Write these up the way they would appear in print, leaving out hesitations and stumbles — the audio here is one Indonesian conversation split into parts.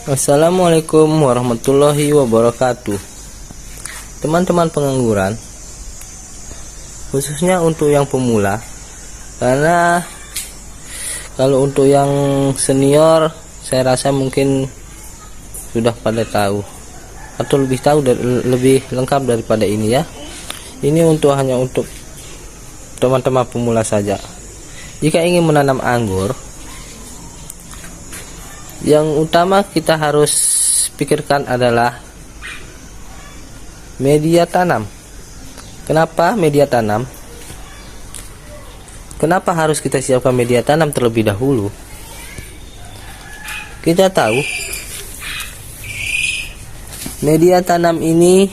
Assalamualaikum warahmatullahi wabarakatuh. Teman-teman pengangguran, khususnya untuk yang pemula, karena kalau untuk yang senior saya rasa mungkin sudah pada tahu atau lebih tahu lebih lengkap daripada ini ya. Ini hanya untuk teman-teman pemula saja. Jika ingin menanam anggur, yang utama kita harus pikirkan adalah media tanam. Kenapa media tanam? Kenapa harus kita siapkan media tanam terlebih dahulu? Kita tahu media tanam ini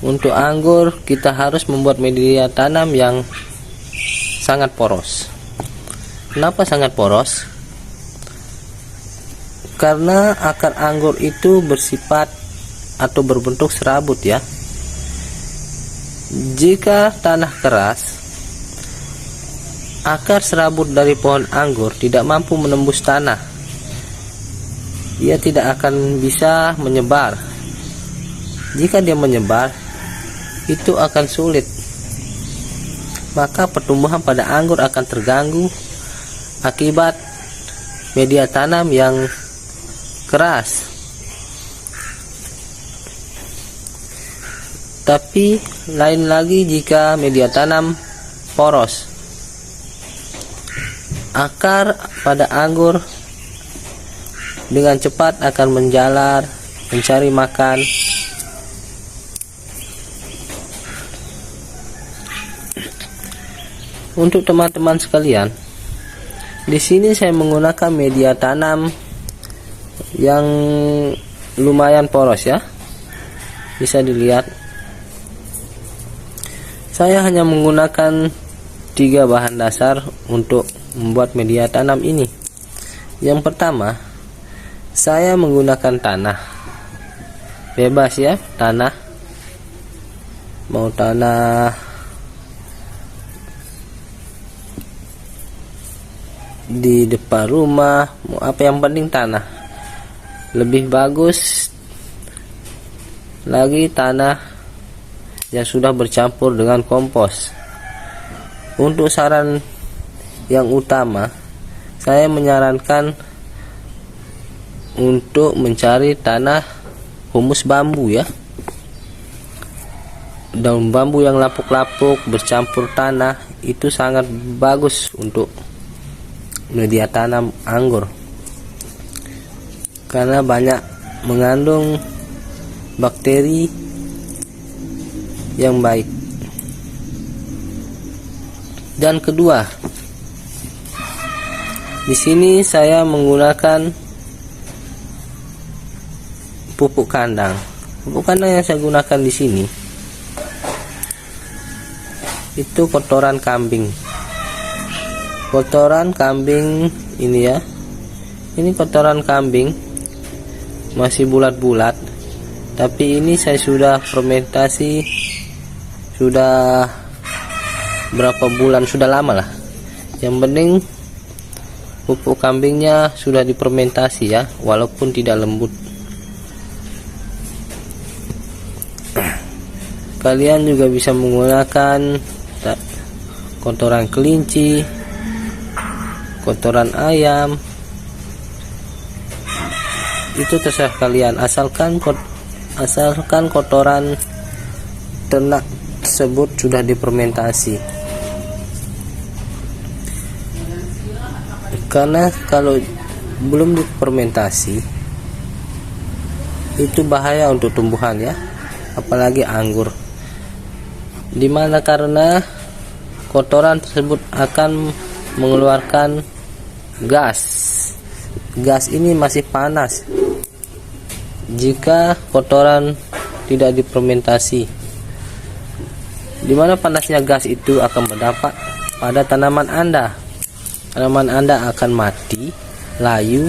untuk anggur kita harus membuat media tanam yang sangat poros. Kenapa sangat poros? Karena akar anggur itu bersifat atau berbentuk serabut ya. Jika tanah keras, akar serabut dari pohon anggur tidak mampu menembus tanah. Ia tidak akan bisa menyebar. Jika dia menyebar, itu akan sulit. Maka pertumbuhan pada anggur akan terganggu akibat media tanam yang keras. Tapi lain lagi jika media tanam poros, akar pada anggur dengan cepat akan menjalar mencari makan. Untuk teman-teman sekalian, di sini saya menggunakan media tanam yang lumayan poros ya, bisa dilihat. Saya hanya menggunakan 3 bahan dasar untuk membuat media tanam ini. Yang pertama, saya menggunakan tanah bebas ya, tanah mau tanah di depan rumah, mau apa, yang penting tanah. Lebih bagus lagi tanah yang sudah bercampur dengan kompos. Untuk saran yang utama, saya menyarankan untuk mencari tanah humus bambu ya. Daun bambu yang lapuk-lapuk bercampur tanah itu sangat bagus untuk media tanam anggur, karena banyak mengandung bakteri yang baik. Dan kedua, di sini saya menggunakan pupuk kandang. Pupuk kandang yang saya gunakan di sini itu kotoran kambing. Kotoran kambing ini ya. Ini kotoran kambing masih bulat-bulat, tapi ini saya sudah fermentasi sudah berapa bulan, sudah lama lah. Yang penting pupuk kambingnya sudah difermentasi ya, walaupun tidak lembut. Kalian juga bisa menggunakan kotoran kelinci, kotoran ayam, itu terserah kalian, asalkan kotoran ternak tersebut sudah difermentasi. Karena kalau belum difermentasi itu bahaya untuk tumbuhan ya, apalagi anggur. Dimana karena kotoran tersebut akan mengeluarkan gas. Gas ini masih panas jika kotoran tidak difermentasi. Dimana panasnya gas itu akan berdampak pada tanaman Anda. Tanaman Anda akan mati, layu.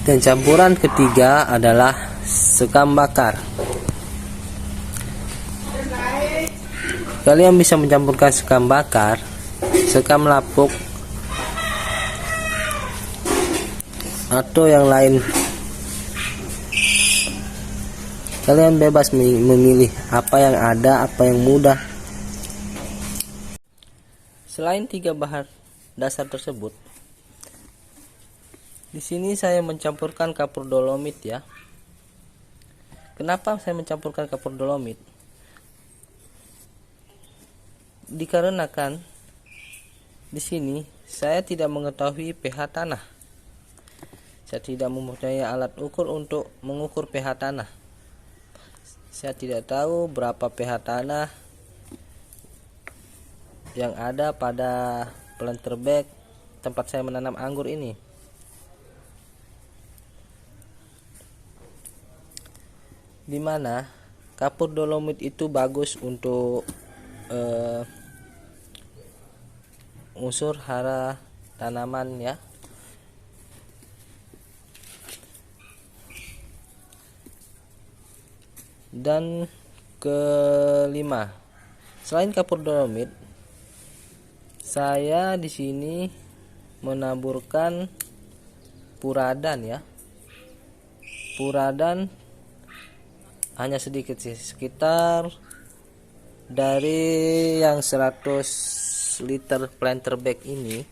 Dan campuran ketiga adalah sekam bakar. Kalian bisa mencampurkan sekam bakar sekam lapuk atau yang lain. Kalian bebas memilih apa yang ada, apa yang mudah. Selain 3 bahan dasar tersebut, di sini saya mencampurkan kapur dolomit ya. Kenapa saya mencampurkan kapur dolomit? Dikarenakan di sini saya tidak mengetahui pH tanah. Saya tidak mempunyai alat ukur untuk mengukur pH tanah. Saya tidak tahu berapa pH tanah yang ada pada planter bag tempat saya menanam anggur ini. Dimana kapur dolomit itu bagus untuk unsur hara tanaman ya. Dan kelima, selain kapur dolomit, saya di sini menaburkan puradan ya. Puradan hanya sedikit sih, sekitar dari yang 100 liter planter bag ini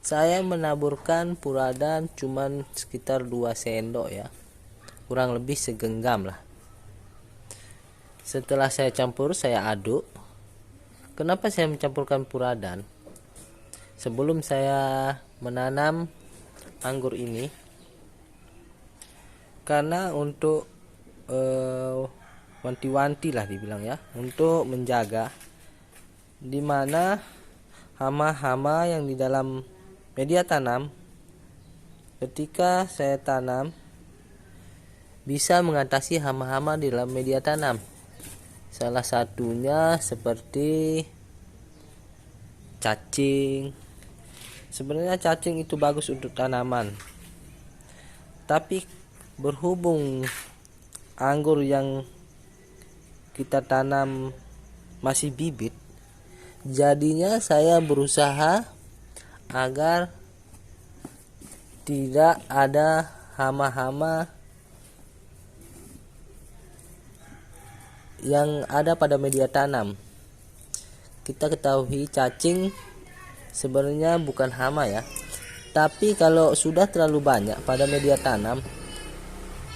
saya menaburkan puradan cuman sekitar 2 sendok ya, kurang lebih segenggam lah. Setelah saya campur, saya aduk. Kenapa saya mencampurkan puradan? Sebelum saya menanam anggur ini, karena untuk wanti-wanti lah dibilang ya, untuk menjaga dimana hama-hama yang di dalam media tanam ketika saya tanam bisa mengatasi hama-hama di dalam media tanam. Salah satunya seperti cacing. Sebenarnya cacing itu bagus untuk tanaman, tapi berhubung anggur yang kita tanam masih bibit, jadinya saya berusaha agar tidak ada hama-hama yang ada pada media tanam. Kita ketahui cacing sebenarnya bukan hama ya, tapi kalau sudah terlalu banyak pada media tanam,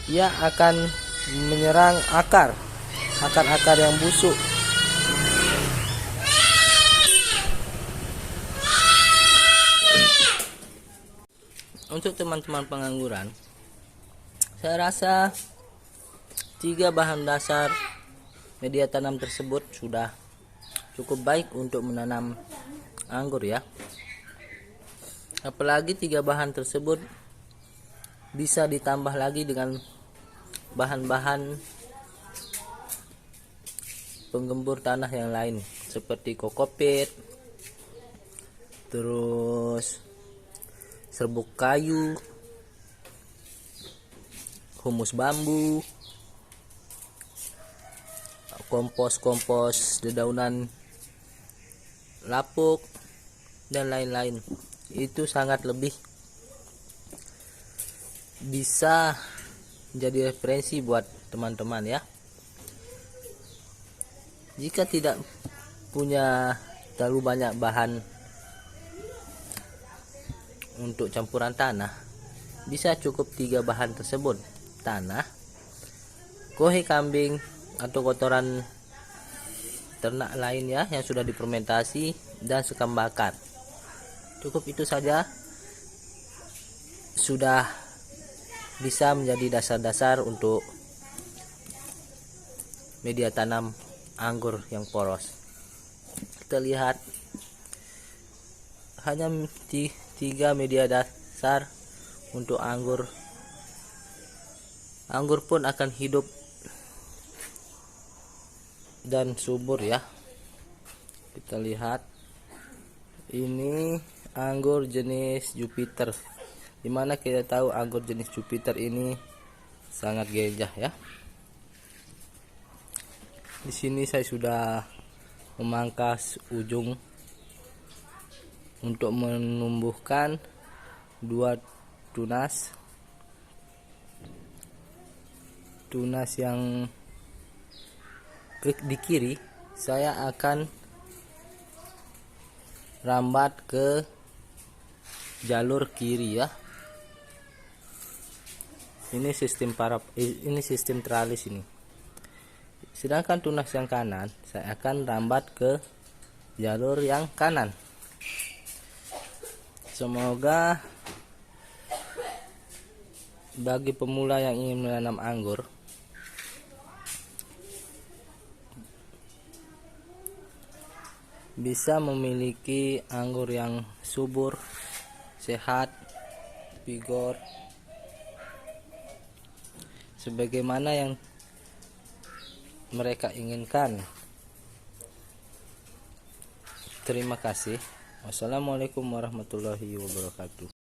ia akan menyerang akar yang busuk. Untuk teman-teman pengangguran, saya rasa 3 bahan dasar media tanam tersebut sudah cukup baik untuk menanam anggur ya. Apalagi 3 bahan tersebut bisa ditambah lagi dengan bahan-bahan penggembur tanah yang lain seperti kokopit, terus serbuk kayu, humus bambu, kompos dedaunan lapuk, dan lain-lain. Itu sangat lebih bisa menjadi referensi buat teman-teman ya. Jika tidak punya terlalu banyak bahan untuk campuran tanah, bisa cukup 3 bahan tersebut: tanah, kohe kambing atau kotoran ternak lain ya yang sudah difermentasi, dan sekam bakar. Cukup itu saja sudah bisa menjadi dasar-dasar untuk media tanam anggur yang poros. Kita lihat hanya 3 media dasar untuk anggur. Anggur pun akan hidup dan subur ya. Kita lihat, ini anggur jenis Jupiter, dimana kita tahu anggur jenis Jupiter ini sangat gajah ya. Di sini saya sudah memangkas ujung untuk menumbuhkan 2 tunas yang di kiri. Saya akan rambat ke jalur kiri ya. Ini sistem teralis ini. Sedangkan tunas yang kanan saya akan rambat ke jalur yang kanan. Semoga bagi pemula yang ingin menanam anggur bisa memiliki anggur yang subur, sehat, vigor, sebagaimana yang mereka inginkan. Terima kasih. Wassalamualaikum warahmatullahi wabarakatuh.